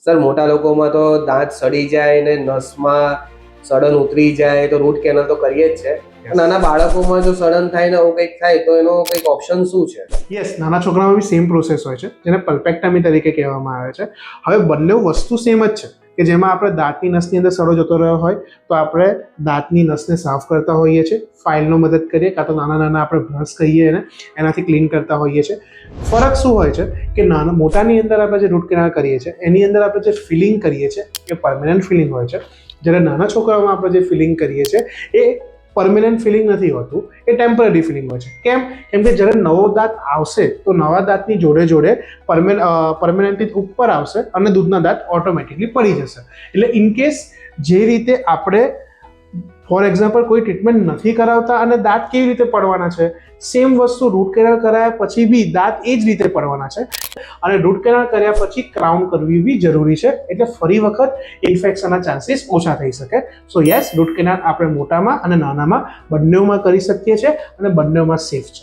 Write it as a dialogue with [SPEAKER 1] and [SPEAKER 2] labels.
[SPEAKER 1] Sir મોટા લોકોમાં તો દાંત સડી જાય ને નસમાં સડન ઉતરી જાય તો રૂટ કેનાલ તો કરીએ જ છે. નાના બાળકોમાં જો સડન થાય ને એવું કંઈક થાય તો એનો કંઈક ઓપ્શન શું છે?
[SPEAKER 2] યસ, નાના છોકરામાં બી સેમ પ્રોસેસ હોય છે જેને પલ્પેક્ટમી તરીકે કહેવામાં આવે છે. હવે બંને વસ્તુ સેમ જ છે કે જેમાં આપણે દાંતની નસની અંદર સડો જતો રહ્યો હોય તો આપણે દાંતની નસને સાફ કરતા હોઈએ છીએ, ફાઇલનો મદદ કરીએ, કાં તો નાના આપણે બ્રશ કહીએ એને એનાથી ક્લીન કરતા હોઈએ છીએ. ફરક શું હોય છે કે મોટાની અંદર આપણે જે રૂટ કેનાલ કરીએ છીએ એની અંદર આપણે જે ફિલિંગ કરીએ છીએ એ પરમેનન્ટ ફિલિંગ હોય છે. જ્યારે નાના છોકરાઓમાં આપણે જે ફિલિંગ કરીએ છીએ એ પરમેનન્ટ ફિલિંગ નથી હોતું, એ ટેમ્પરરી ફિલિંગ હોય છે. કેમ કે જ્યારે નવો દાંત આવશે તો નવા દાંતની જોડે પરમેનન્ટલી ઉપર આવશે અને દૂધના દાંત ઓટોમેટિકલી પડી જશે. એટલે ઇનકેસ જે રીતે આપણે ફોર એક્ઝામ્પલ કોઈ ટ્રીટમેન્ટ નથી કરાવતા અને દાંત કેવી રીતે પડવાના છે, સેમ વસ્તુ રૂટ કેનાલ કરાયા પછી બી દાંત એ જ રીતે પડવાના છે. અને રૂટ કેનાલ કર્યા પછી ક્રાઉન કરવી બી જરૂરી છે, એટલે ફરી વખત ઇન્ફેક્શનના ચાન્સીસ ઓછા થઈ શકે. સો યસ, રૂટ કેનાલ આપણે મોટામાં અને નાનામાં બંનેમાં કરી શકીએ છીએ અને બંનેમાં સેફ છે.